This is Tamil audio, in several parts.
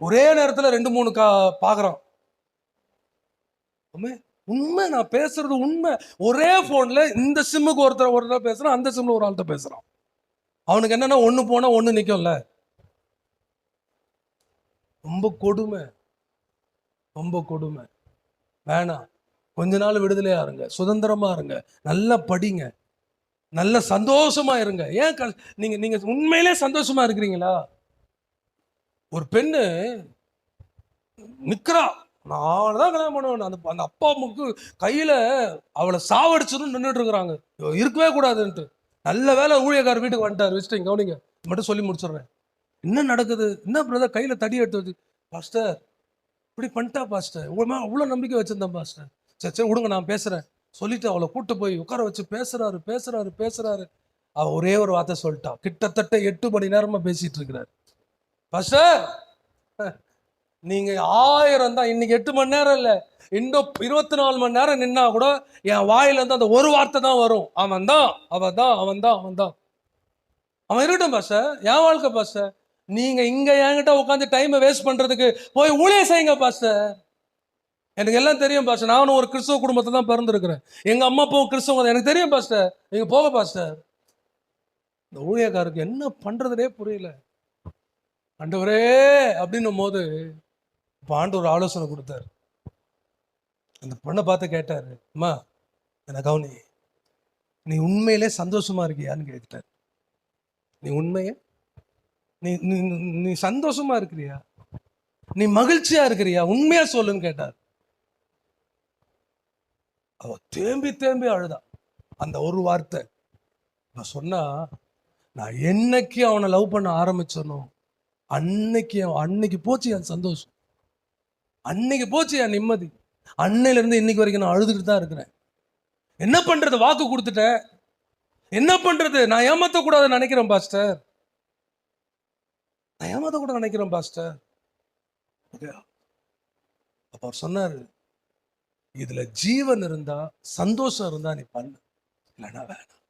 ஒரே நேரத்தில் 2-3 பார்க்குறான். உண்மை, நான் பேசுறது உண்மை. ஒரே போன்ல இந்த சிம்முக்கு ஒருத்தர் பேசுறான், அந்த சிம்ல ஒரு ஆள்கிட்ட பேசுறான். அவனுக்கு என்னன்னா ஒண்ணு போனா ஒண்ணு நிக்கும்ல. ரொம்ப கொடுமை, ரொம்ப கொடுமை. வேணாம். கொஞ்ச நாள் விடுதலையா இருங்க, சுதந்திரமா இருங்க, நல்லா படிங்க, நல்ல சந்தோஷமா இருங்க. ஏன் நீங்க நீங்க உண்மையிலே சந்தோஷமா இருக்கிறீங்களா? ஒரு பெண்ணு நிக்கிறா, நான் தான் கல்யாணம் பண்ணுவேன். அந்த அப்பா அம்மாவுக்கு கையில அவளை சாவடிச்சுன்னு நின்றுட்டு இருக்கிறாங்க, இருக்கவே கூடாதுன்ட்டு. நல்ல வேலை ஊழியக்கார வீட்டுக்கு வந்துட்டார். வச்சுட்டு கவனிங்க, மட்டும் சொல்லி முடிச்சிடுறேன். என்ன நடக்குது? என்ன பிரதர் கையில தடி எடுத்து வச்சு, பாஸ்டர் இப்படி பண்ணிட்டா பாஸ்டர், அவ்வளோ நம்பிக்கை வச்சிருந்தேன் பாஸ்டர். சரி சரி விடுங்க, நான் பேசுறேன் சொல்லிட்டு அவளை கூட்டு போய் உட்கார வச்சு பேசுறாரு பேசுறாரு பேசுறாரு. அவ ஒரே ஒரு வார்த்தை சொல்லிட்டா. கிட்டத்தட்ட 8 மணி நேரமா பேசிட்டு இருக்கிறார். பாஸ்டர், நீங்க 1000 தான், இன்னைக்கு 8 மணி நேரம் இல்ல, இன்னும் 24 மணி நேரம் நின்னா கூட என் வாயில இருந்து அந்த ஒரு வார்த்தை தான் வரும். அவன் தான், அவன் தான், அவன் தான், அவன் தான். அவன் இருக்கட்டும் பாஸ்டர், என் வாழ்க்கை பாஸ்டர். நீங்க இங்க என்கிட்ட உட்காந்து டைமை வேஸ்ட் பண்றதுக்கு போய் ஊழியம் செய்யுங்க பாஸ்டர். எனக்கு எல்லாம் தெரியும் பாஸ்டர், நானும் ஒரு கிறிஸ்தவ குடும்பத்தை தான் பிறந்திருக்கிறேன், எங்க அம்மா அப்பாவும் கிறிஸ்தவங்க, எனக்கு தெரியும் பாஸ்டர், நீங்க போக பாஸ்டர். இந்த ஊழியக்காருக்கு என்ன பண்றதுனே புரியல. ஆண்டவரே அப்படின்னும் போது இப்போ ஆண்டவர் ஆலோசனை கொடுத்தாரு. அந்த பொண்ணை பார்த்து கேட்டாரு, அம்மா என்ன கவனி, நீ உண்மையிலே சந்தோஷமா இருக்கியான்னு கேட்டார். நீ உண்மையே நீ நீ நீ சந்தோஷமா இருக்கிறியா? நீ மகிழ்ச்சியா இருக்கிறியா? உண்மையா சொல்லுன்னு கேட்டார். அவ தேம்பி தேம்பி அழுதா. அந்த ஒரு வார்த்தை நான் சொன்னா, நான் என்னைக்கு அவனை லவ் பண்ண ஆரம்பிச்சனோ அன்னைக்கு போச்சு என் சந்தோஷம், அன்னைக்கு போச்சு என் நிம்மதி. அன்னையில இருந்து இன்னைக்கு வரைக்கும் நான் அழுதுகிட்டு தான் இருக்கிறேன். என்ன பண்றது? வாக்கு கொடுத்துட்டேன், என்ன பண்றது? நான் ஏமாத்தக்கூடாதுன்னு நினைக்கிறேன் பாஸ்டர், நான் ஏமாத்தக்கூடாது நினைக்கிறேன் பாஸ்டர். அப்ப அவர் சொன்னாரு, இதுல ஜீவன் இருந்தா சந்தோஷம் இருந்தா நீ பண்ணு, இல்லைன்னா வேணாம்.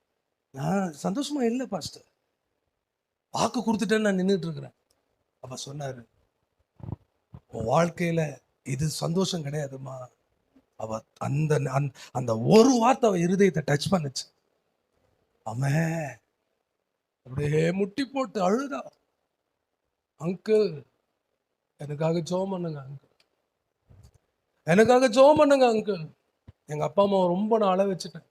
நான் சந்தோஷமா இல்லை பாஸ்டர், வாக்கு கொடுத்துட்டேன்னு நான் நின்றுட்டு இருக்கிறேன். அப்ப சொன்னாரு, உன் வாழ்க்கையில இது சந்தோஷம் கிடையாதுமா. அவ அந்த அந்த ஒரு வார்த்தை அவ இருதயத்தை டச் பண்ணுச்சு. அவன் அப்படியே முட்டி போட்டு அழுதா. அங்கிள் எனக்காக ஜெபம் பண்ணுங்க அங்கிள், எனக்காக ஜெபம் பண்ணுங்க அங்கிள். எங்க அப்பா அம்மா ரொம்ப நான் அழ வச்சுட்டேன்,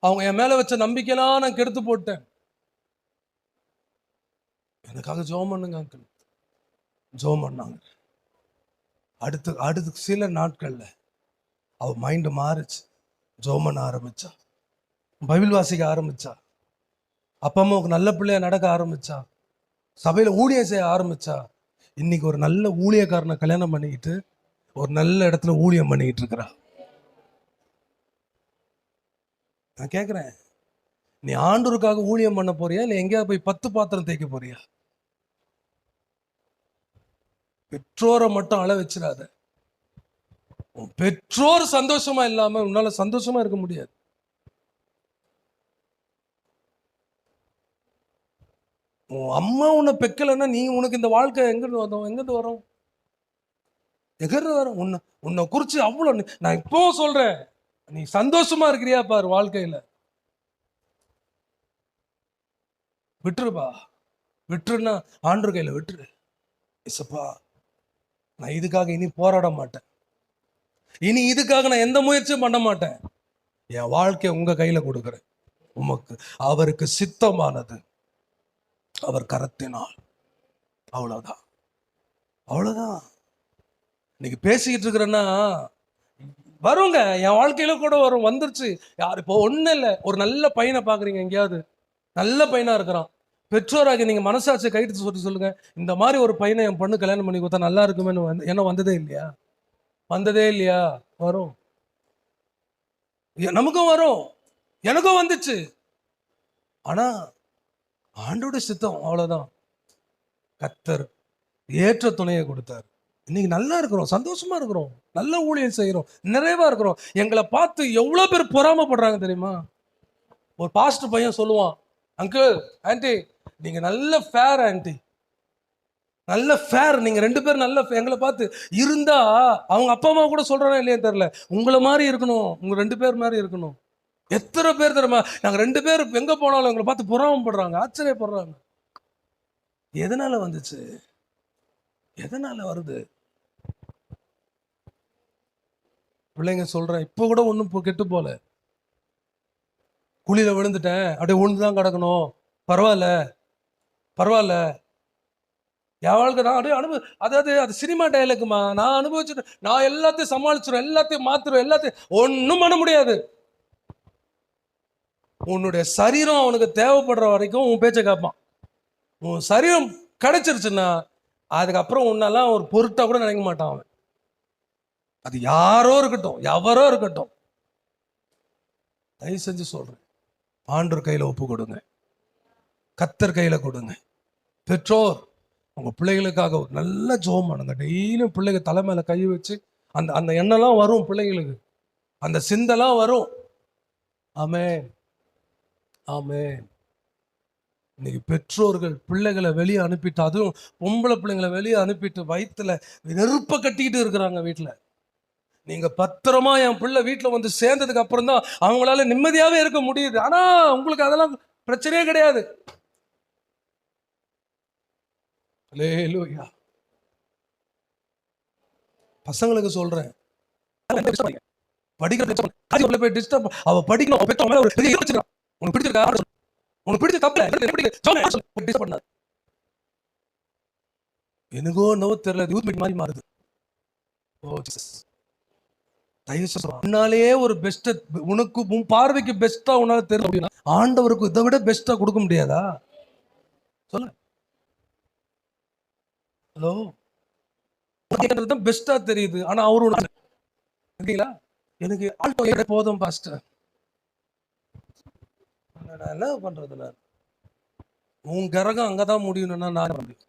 அவங்க என் மேல வச்ச நம்பிக்கையெல்லாம் நான் கெடுத்து போட்டேன், எனக்காக ஜெபம் பண்ணுங்க அங்கிள். ஜெபம் பண்ணாங்க. அடுத்து சில நாட்கள்ல அவ மைண்ட் மாறுச்சு. ஜெபம் பண்ண ஆரம்பிச்சா, பைபிள் வாசிக்க ஆரம்பிச்சா, அப்பா அம்மாவுக்கு நல்ல பிள்ளையா நடக்க ஆரம்பிச்சா, சபையில ஊழியம் செய்ய ஆரம்பிச்சா. இன்னைக்கு ஒரு நல்ல ஊழியக்காரனை கல்யாணம் பண்ணிக்கிட்டு ஒரு நல்ல இடத்துல ஊழியம் பண்ணிக்கிட்டு இருக்கிறா. நான் கேட்கிறேன், நீ ஆண்டவருக்காக ஊழியம் பண்ண போறியா, இல்லை எங்கேயாவது போய் 10 பாத்திரம் தேய்க்க போறியா? பெற்றோரை மட்டும் அழ வச்சிடாத. உன் பெற்றோர் சந்தோஷமா இல்லாம உன்னால சந்தோஷமா இருக்க முடியாது. உன் அம்மா உன்னை பெக்கலைன்னா நீ உனக்கு இந்த வாழ்க்கை எங்கிருந்து வரும்? எங்கிருந்து வரும்? உன்னை குறிச்சு அவ்வளவு நான் இப்போ சொல்றேன், நீ சந்தோஷமா இருக்கிறியா பாரு வாழ்க்கையில. விட்டுருப்பா, விட்டுருன்னா ஆண்டவர் கையில விட்டுரு. இசப்பா, நான் இதுக்காக இனி போராட மாட்டேன், இனி இதுக்காக நான் எந்த முயற்சியும் பண்ண மாட்டேன். என் வாழ்க்கையை உங்க கையில கொடுக்குறேன். உமக்கு அவருக்கு சித்தமானது அவர் கரத்தினால். அவ்வளவுதான், அவ்வளவுதான். இன்னைக்கு பேசிக்கிட்டு இருக்கிறேன்னா வருங்க, என் வாழ்க்கையில கூட வரும், வந்துருச்சு. யார் இப்போ ஒன்றும் இல்லை, ஒரு நல்ல பையனை பார்க்குறீங்க, எங்கேயாவது நல்ல பையனா இருக்கிறான், பெற்றோராக நீங்க மனசாட்சி கைட்டு சொல்லி சொல்லுங்க, இந்த மாதிரி ஒரு பையனை என் பொண்ணு கல்யாணம் பண்ணி கொடுத்தா நல்லா இருக்குமேன்னு என்ன வந்ததே இல்லையா? வந்ததே இல்லையா? வரும், நமக்கும் வரும், எனக்கும் வந்துச்சு. ஆனா ஆண்டோட சித்தம் அவ்வளவுதான். கர்த்தர் ஏற்ற துணையை கொடுத்தார். இன்னைக்கு நல்லா இருக்கிறோம், சந்தோஷமா இருக்கிறோம், நல்ல ஊழியம் செய்யறோம், நிறைவா இருக்கிறோம். எங்களை பார்த்து எவ்வளவு பேர் பொறாமப்படுறாங்க தெரியுமா? ஒரு பாஸ்டர் பையன் சொல்லுவான், அங்கிள் ஆன்டி நீங்க நல்ல ஃபேர் ஆன்டி, நல்ல ஃபேர், நீங்க 2 பேரும் நல்ல எங்களை பார்த்து இருந்தா அவங்க அப்பா அம்மா கூட சொல்றானே இல்லையா தெரியல, உங்களை மாதிரி இருக்கணும், உங்க 2 பேர் மாதிரி இருக்கணும். எத்தனை பேர் தெரியுமா, நாங்க 2 பேரும் எங்க போனாலும் எங்களை பார்த்து பொறாமப்படுறாங்க, ஆச்சரியப்படுறாங்க. எதனால வந்துச்சு? எதனால வருது? பிள்ளைங்க சொல்றேன், இப்போ கூட ஒன்றும் கெட்டு போல, குழியில விழுந்துட்டேன், அப்படியே விழுந்துதான் கிடக்கணும், பரவாயில்ல பரவாயில்ல. என் வாழ்க்கை நான் அப்படியே அதாவது அது சினிமா டைலாக்குமா, நான் அனுபவிச்சுட்டு நான் எல்லாத்தையும் சமாளிச்சிடும், எல்லாத்தையும் மாத்திரும், எல்லாத்தையும் ஒன்றும் பண்ண முடியாது. உன்னுடைய சரீரம் அவனுக்கு தேவைப்படுற வரைக்கும் உன் பேச்சை கேட்பான். உன் சரீரம் கிடைச்சிருச்சுன்னா அதுக்கப்புறம் உன்னெல்லாம் ஒரு பொருட்டா கூட நினைக்க மாட்டான் அவன். அது யாரோ இருக்கட்டும், எவரோ இருக்கட்டும். தயவு செஞ்சு சொல்றேன், ஆண்டவர் கையில ஒப்பு கொடுங்க, கர்த்தர் கையில கொடுங்க. பெற்றோர் உங்க பிள்ளைகளுக்காக ஒரு நல்ல ஜெபம் பண்ணுங்க. டெய்லியும் பிள்ளைங்க தலை மேல கை வச்சு அந்த அந்த எண்ணெல்லாம் வரும் பிள்ளைங்களுக்கு, அந்த சிந்தெல்லாம் வரும். ஆமென் ஆமென். இன்னைக்கு பெற்றோர்கள் பிள்ளைகளை வெளியே அனுப்பிட்டு, அதுவும் பொம்பளை பிள்ளைங்களை வெளியே அனுப்பிட்டு வயிற்றுல நெருப்ப கட்டிக்கிட்டு இருக்கிறாங்க வீட்டில். நீங்க பத்திரமா என் பிள்ளை வீட்டில் வந்து சேர்ந்ததுக்கு அப்புறம் தான் அவங்களால நிம்மதியாவே இருக்க முடியுது. ஆனா உங்களுக்கு அதெல்லாம் பிரச்சனையே கிடையாது. அல்லேலூயா. பசங்களுக்கு சொல்றேன், படிக்கிற போய் டிஸ்டர்ப், அவ படிக்கணும், அவ பெற்ற மேல ஒரு பெரிய வச்சிருக்கான். உனக்கு பிடிச்சிருக்கா, உனக்கு பிடிச்ச தப்பு பண்ணாது. எனக்கோ நோ தெரியல, யூத் மீட் மாதிரி மாறுது. ஓ ஜீசஸ், தயவு செய்து உன்னாலேயே ஒரு பெஸ்ட், உனக்கு உன் பார்வைக்கு பெஸ்டா உன்னால தெரியும் அப்படின்னா ஆண்டவருக்கு இதை விட பெஸ்டா கொடுக்க முடியாதா? சொல்லு. ஹலோ, பெஸ்டா தெரியுது, ஆனா அவரு இருக்கீங்களா, எனக்கு ஆல்டோ போதும் பாஸ்டர், நான் என்ன பண்றது, நான் உன் கரகம் அங்கதான் முடியணும்னா நான் முடியும்.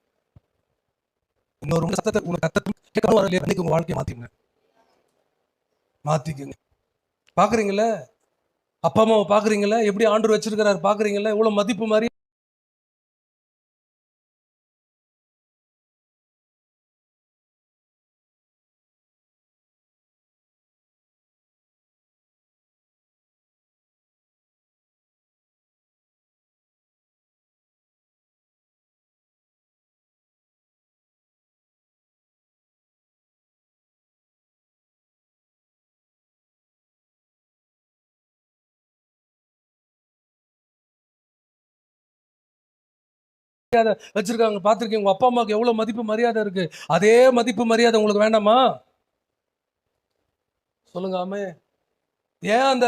இன்னொரு சத்தத்தை உனக்கு உங்க வாழ்க்கையை மாத்திக்கங்க. பாக்குறீங்களா, அப்பா அம்மாவை பாக்குறீங்களா, எப்படி ஆண்டவர் வச்சிருக்கிறாரு பாக்குறீங்களா, இவ்வளவு மதிப்பு மாதிரி. வச்சிருக்காங்க பாத்திருக்கீங்க, உங்க அப்பா அம்மாவுக்கு எவ்வளவு மதிப்பு மரியாதை இருக்கு, அதே மதிப்பு மரியாதை உங்களுக்கு வேண்டாமா? சொல்லுங்க. ஆமே. ஏன் அந்த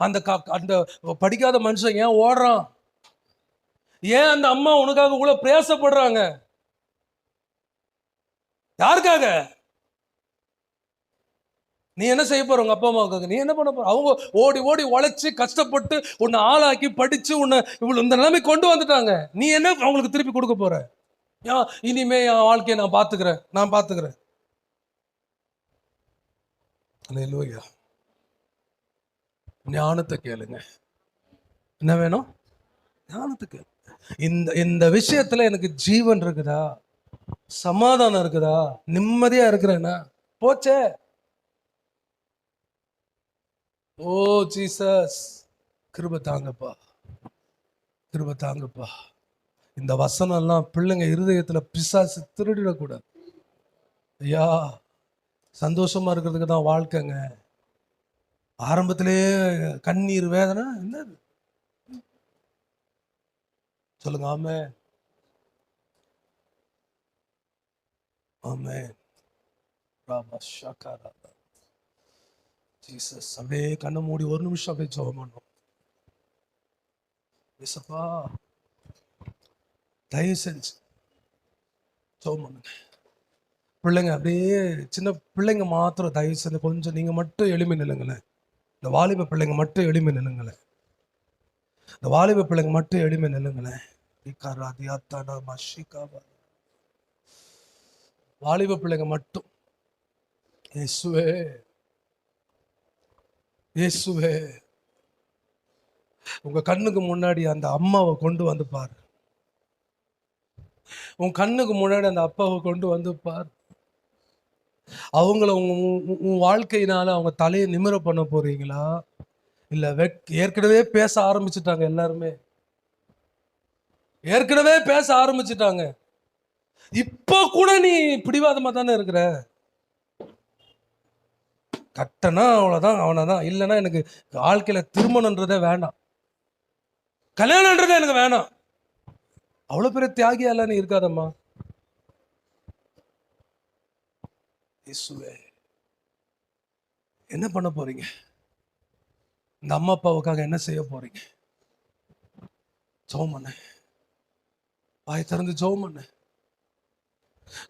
அந்த அந்த படிக்காத மனுஷன் ஏன் ஓடுறான்? ஏன் அந்த அம்மா உனக்காக இவ்வளவு பிரயாசப்படுறாங்க? யாருக்காக? நீ என்ன செய்ய போற உங்க அப்பா அம்மாவுக்காக? நீ என்ன பண்ண போற? அவங்க ஓடி ஓடி உழைச்சு கஷ்டப்பட்டு உன்னை ஆளாக்கி படிச்சு உன்னை இவ்வளவு இந்த நிலைமை கொண்டு வந்துட்டாங்க. நீ என்ன அவங்களுக்கு திருப்பி கொடுக்க போற? இனிமே என் வாழ்க்கையை நான் பாத்துக்கிறேன். அல்லேலூயா. ஞானத்தை கேளுங்க. என்ன வேணும்? ஞானத்துக்கு. இந்த இந்த விஷயத்துல எனக்கு ஜீவன் இருக்குதா, சமாதானம் இருக்குதா, நிம்மதியா இருக்கிறேன்னா போச்சே. ஓ ஜீசஸ், கிருபை தாங்கப்பா, கிருபை தாங்கப்பா. இந்த வசனம் எல்லாம் பிள்ளைங்க இருதயத்துல பிசாசு திருடிடக்கூடாது ஐயா. சந்தோஷமா இருக்கிறதுக்கு தான் வாழ்க்கைங்க. ஆரம்பத்திலே கண்ணீர் வேதனை என்னது? சொல்லுங்க. ஆமே ஆமே. ஜீசஸ், அப்படியே கண்ணை மூடி ஒரு நிமிஷம் அப்படியே ஜெபம் பண்ணோம். ஏசப்பா, தயவு செஞ்சு ஜெபம் பண்ணுங்க. பிள்ளைங்க அப்படியே சின்ன பிள்ளைங்க மாத்திரம் தயவு செஞ்சு கொஞ்சம் நீங்க மட்டும் எளிமை நில்லுங்களேன். இந்த வாலிப பிள்ளைங்க மட்டும் எளிமை நில்லுங்களேன். இந்த வாலிப பிள்ளைங்க மட்டும் எளிமை நில்லுங்களேன். வாலிப பிள்ளைங்க மட்டும். இயேசுவே, இயேசுவே, உங்க கண்ணுக்கு முன்னாடி அந்த அம்மாவை கொண்டு வந்து பாரு. உன் கண்ணுக்கு முன்னாடி அந்த அப்பாவை கொண்டு வந்து பார். அவங்கள உன் வாழ்க்கையினால அவங்க தலையை நிமிர பண்ண போறீங்களா? இல்ல ஏற்கனவே பேச ஆரம்பிச்சுட்டாங்க. எல்லாருமே ஏற்கனவே பேச ஆரம்பிச்சுட்டாங்க. இப்ப கூட நீ பிடிவாதமா தானே இருக்கிற. கட்டனா அவ்வளவுதான், அவனதான். இல்லைன்னா எனக்கு வாழ்க்கையில திருமணன்றதே வேண்டாம், கல்யாணன்றதே எனக்கு வேணாம். அவ்வளவு பெரிய தியாகியால நீ இருக்காதம்மா. இயேசுவே, என்ன பண்ண போறீங்க? இந்த அம்மா அப்பாவுக்காக என்ன செய்ய போறீங்க? ஜெபம் பண்ணு, வாய் திறந்து ஜெபம் பண்ணு.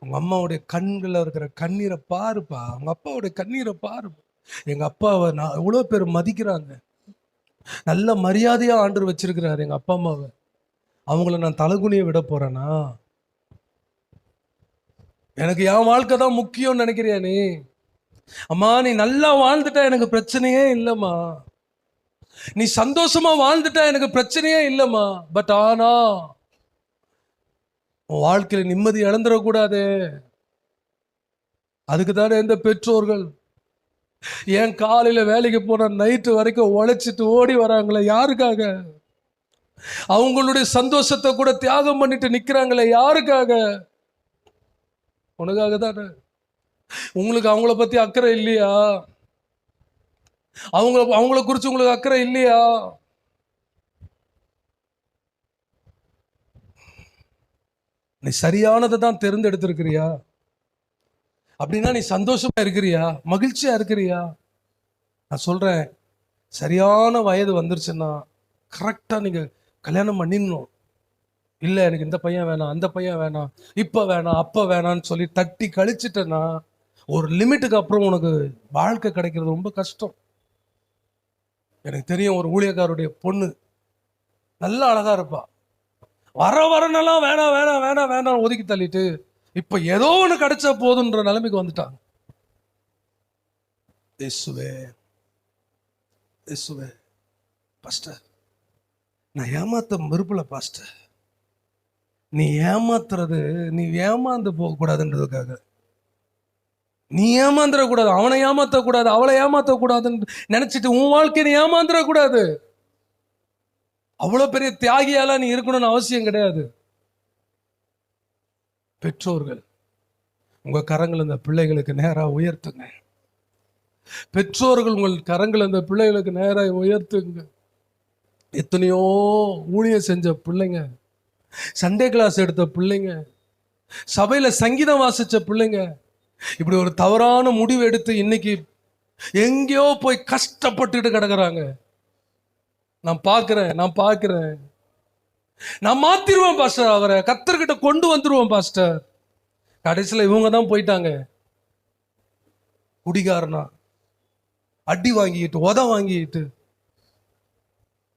உங்க அம்மாவுடைய கண்கள்ல இருக்கிற கண்ணீரை பாருப்பா. உங்க அப்பாவுடைய கண்ணீரை பாரு. எங்க அப்பாவை நான் எவ்வளவு பேர் மதிக்கிறாங்க, நல்ல மரியாதையா ஆண்டு வச்சிருக்கிறாரு எங்க அப்பா அம்மாவை. அவங்கள நான் தலகுனிய விட போறேனா? எனக்கு என் வாழ்க்கை தான் முக்கியம் நினைக்கிறியா நீ? அம்மா, நீ நல்லா வாழ்ந்துட்டா எனக்கு பிரச்சனையே இல்லைம்மா. நீ சந்தோஷமா வாழ்ந்துட்டா எனக்கு பிரச்சனையே இல்லைம்மா. பட் ஆனா உன் வாழ்க்கையில நிம்மதி இழந்துடக்கூடாது. அதுக்கு தானே இந்த பெற்றோர்கள் ஏன் காலையில வேலைக்கு போன நைட்டு வரைக்கும் உழைச்சிட்டு ஓடி வராங்களே? யாருக்காக? அவங்களுடைய சந்தோஷத்தை கூட தியாகம் பண்ணிட்டு நிக்கிறாங்களே, யாருக்காக? உனக்காக தானே. உங்களுக்கு அவங்கள பத்தி அக்கறை இல்லையா? அவங்கள குறிச்சு உங்களுக்கு அக்கறை இல்லையா? நீ சரியானதை தான் தேர்ந்தெடுத்திருக்கிறியா? அப்படின்னா நீ சந்தோஷமா இருக்கிறியா? மகிழ்ச்சியா இருக்கிறியா? நான் சொல்றேன், சரியான வயது வந்துருச்சுன்னா கரெக்டா நீங்க கல்யாணம் பண்ணிடணும். இல்லை எனக்கு இந்த பையன் வேணாம், அந்த பையன் வேணாம், இப்போ வேணாம், அப்போ வேணான்னு சொல்லி தட்டி கழிச்சிட்டேன்னா ஒரு லிமிட்டுக்கு அப்புறம் உனக்கு வாழ்க்கை கிடைக்கிறது ரொம்ப கஷ்டம். எனக்கு தெரியும், ஒரு ஊழியக்காருடைய பொண்ணு நல்லா அழகா இருப்பா. வரனெல்லாம் வேணாம் வேணாம் வேணாம் வேணாம் ஒதுக்கி தள்ளிட்டு இப்போ ஏதோ ஒன்று கிடைச்சா போதுன்ற நிலைமைக்கு வந்துட்டாங்க. இயேசுவே, இயேசுவே. பாஸ்டர், நான் ஏமாத்த விருப்பல பாஸ்டர். நீ ஏமாத்துறது, நீ ஏமாந்து போகக்கூடாதுன்றதுக்காக. நீ ஏமாந்துடக்கூடாது, அவனை ஏமாத்தக்கூடாது, அவளை ஏமாத்தக்கூடாதுன்னு நினைச்சிட்டு உன் வாழ்க்கையை நீ ஏமாந்துடக்கூடாது. அவ்வளவு பெரிய தியாகியால நீ இருக்கணும்னு அவசியம் கிடையாது. பெற்றோர்கள், உங்க கரங்கள் இந்த பிள்ளைகளுக்கு நேராக உயர்த்துங்க. பெற்றோர்கள் உங்கள் கரங்கள் இந்த பிள்ளைகளுக்கு நேராக உயர்த்துங்க. எத்தனையோ ஊழியம் செஞ்ச பிள்ளைங்க, சண்டே கிளாஸ் எடுத்த பிள்ளைங்க, சபையில சங்கீதம் வாசிச்ச பிள்ளைங்க இப்படி ஒரு தவறான முடிவு எடுத்து இன்னைக்கு எங்கேயோ போய் கஷ்டப்பட்டுட்டு கிடக்குறாங்க. நான் பார்க்கிறேன், நான் மாத்திருவேன் பாஸ்டர், அவரை கர்த்தர்கிட்ட கொண்டு வந்துருவோம் பாஸ்டர். கடைசியில் இவங்க தான் போயிட்டாங்க. குடிகாரனா அடி வாங்கிட்டு உத வாங்கிட்டு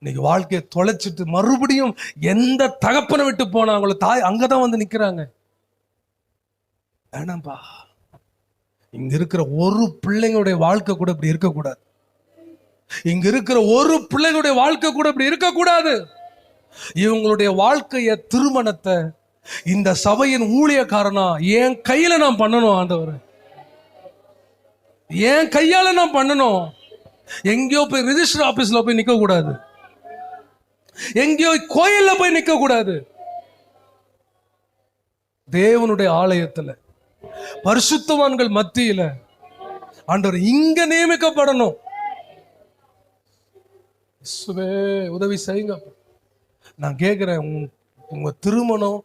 இன்னைக்கு வாழ்க்கையை தொலைச்சிட்டு மறுபடியும் எந்த தகப்பனை விட்டு போனாங்களோ தாய் அங்கதான் வந்து நிக்கிறாங்க. வேணாம்பா, இங்க இருக்கிற ஒரு பிள்ளைங்களுடைய வாழ்க்கை கூட இப்படி இருக்கக்கூடாது. இங்க இருக்கிற ஒரு பிள்ளைங்களுடைய வாழ்க்கை கூட இப்படி இருக்கக்கூடாது. இவங்களுடைய வாழ்க்கைய, திருமணத்தை இந்த சபையின் ஊழியக்காரனா என் கையில நான் பண்ணணும். ஆண்டவர், என் கையால நான் பண்ணணும். எங்கேயோ போய் ரிஜிஸ்டர் ஆபீஸ்ல போய் நிக்க கூடாது, எங்கேயோ கோயில்ல போய் நிக்க கூடாது. தேவனுடைய ஆலயத்துல பரிசுத்தவான்கள் மத்தியில ஆண்டவர் இங்க நியமிக்கப்படணும். உதவி செய்யுங்க. நான் கேட்கிறேன், உங்க திருமணம்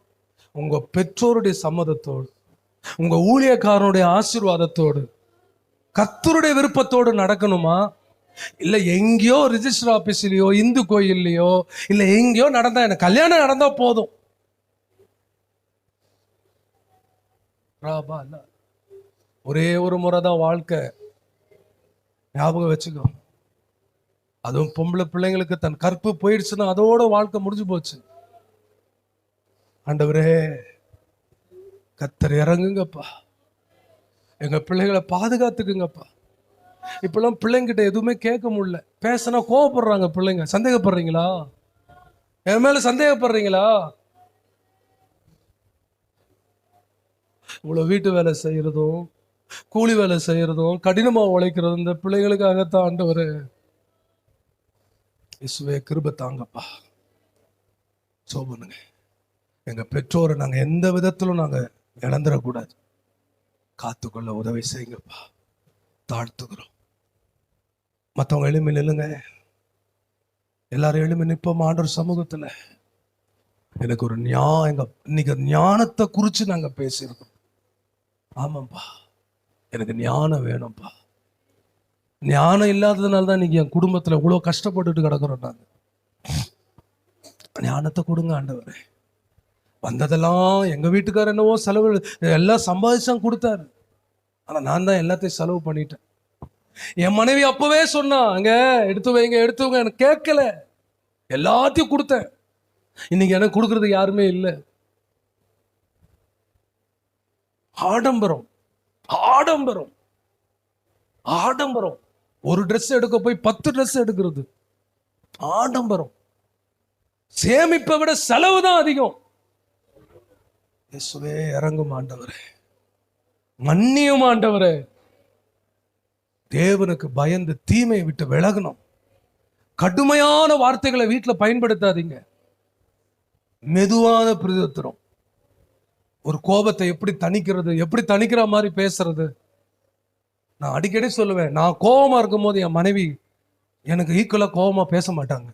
உங்க பெற்றோருடைய சம்மதத்தோடு, உங்க ஊழியக்காரனுடைய ஆசீர்வாதத்தோடு, கர்த்தருடைய விருப்பத்தோடு நடக்கணுமா? இல்ல எங்கேயோ ரிஜிஸ்டர் ஆபீஸ்லயோ இந்து கோயில்லையோ இல்ல எங்கேயோ நடந்தா, எனக்கு கல்யாணம் நடந்தா போதும். ஒரே ஒரு முறைதான் வாழ்க்கை, ஞாபகம் வச்சுக்கோ. அதுவும் பொம்பளை பிள்ளைங்களுக்கு தன் கற்பு போயிடுச்சுன்னா அதோட வாழ்க்கை முடிஞ்சு போச்சு. ஆண்டவரே, கர்த்தர் இறங்குங்கப்பா, எங்க பிள்ளைகளை பாதுகாத்துக்குங்கப்பா. இப்பெல்லாம் பிள்ளைங்கிட்ட எதுவுமே கேட்க முடியல. பேசினா கோவப்படுறாங்க பிள்ளைங்க. சந்தேகப்படுறீங்களா? என் மேல சந்தேகப்படுறீங்களா? இவ்வளவு வீட்டு வேலை செய்யறதும் கூலி வேலை செய்யறதும் கடினமா உழைக்கிறதும் இந்த பிள்ளைகளுக்காகத்தான் ஆண்டவரே. இயேசுவே கிருபை தாங்கப்பா. சோபனுங்க எங்க பெற்றோரை நாங்க எந்த விதத்திலும் நாங்க இழந்துடக்கூடாது. காத்துக்கொள்ள உதவி செய்யுங்கப்பா. தாழ்த்துக்கிறோம். மற்றவங்க எளிமை நில்லுங்க. எல்லாரும் எளிமை நிற்போம் ஆண்டவர் சமூகத்துல. எனக்கு ஒரு இன்னைக்கு ஞானத்தை குறிச்சு நாங்க பேசியிருக்கோம். ஆமாப்பா, எனக்கு ஞானம் வேணும்ப்பா. ஞானம் இல்லாததுனால தான் இன்னைக்கு என் குடும்பத்துல இவ்வளவு கஷ்டப்பட்டுட்டு கிடக்குறோம். நாங்க ஞானத்தை கொடுங்க ஆண்டவரே. வந்ததெல்லாம் எங்க வீட்டுக்காரர் என்னவோ செலவு எல்லாம் சம்பாதிச்சான் கொடுத்தாரு. ஆனா நான் தான் எல்லாத்தையும் செலவு பண்ணிட்டேன். என் மனைவி அப்பவே சொன்னா, அங்க எடுத்து வைங்க எடுத்து வைங்க, எனக்கு கேட்கல, எல்லாத்தையும் கொடுத்தேன். இன்னைக்கு எனக்கு கொடுக்கறதுக்கு யாருமே இல்லை. ஆடம்பரம் ஆடம்பரம் ஆடம்பரம். ஒரு ட்ரெஸ் எடுக்க போய் 10 ட்ரெஸ் எடுக்கிறது ஆடம்பரம். சேமிப்பை விட செலவு தான் அதிகம். இயேசுவே இறங்கும் ஆண்டவரே, மன்னியும் ஆண்டவரே. தேவனுக்கு பயந்து தீமையை விட்டு விலகணும். கடுமையான வார்த்தைகளை வீட்டில் பயன்படுத்தாதீங்க. மெதுவான பிரதித்திரம். ஒரு கோபத்தை எப்படி தணிக்கிறது, எப்படி தணிக்கிற மாதிரி பேசுறது. நான் அடிக்கடி சொல்லுவேன், நான் கோபமா இருக்கும் போது என் மனைவி எனக்கு ஈக்குவலா கோபமா பேச மாட்டாங்க.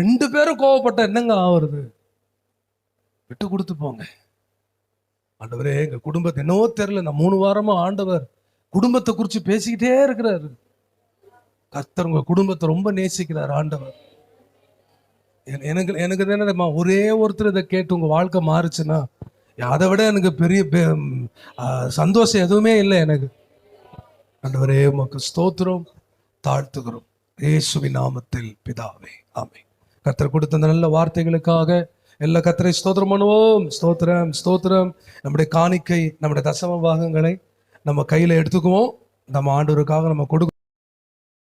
2 பேரும் கோபப்பட்ட என்னங்க ஆவறது? விட்டு கொடுத்து போங்க. ஆண்டவரே, எங்க குடும்பத்தை என்னவோ தெரியல, நான் 3 வாரமா ஆண்டவர் குடும்பத்தை குறிச்சு பேசிக்கிட்டே இருக்கிறாரு. கர்த்தர் உங்க குடும்பத்தை ரொம்ப நேசிக்கிறார் ஆண்டவர். எனக்கு தானே ஒரே ஒருத்தர் இதை கேட்டு உங்க வாழ்க்கை மாறுச்சுன்னா அதை விட எனக்கு பெரிய சந்தோஷம் எதுவுமே இல்லை எனக்கு. ஆண்டவரே, உமக்கு ஸ்தோத்திரம், தாழ்த்துகிறோம் இயேசுவின் நாமத்தில் பிதாவே, ஆமென். கர்த்தர் கொடுத்த அந்த நல்ல வார்த்தைகளுக்காக எல்லா கர்த்தரை ஸ்தோத்திரம் பண்ணுவோம். ஸ்தோத்திரம் ஸ்தோத்திரம். நம்முடைய காணிக்கை, நம்முடைய தசம பாகங்களை நம்ம கையில எடுத்துக்குவோம். நம்ம ஆண்டவருக்காக நம்ம கொடுக்க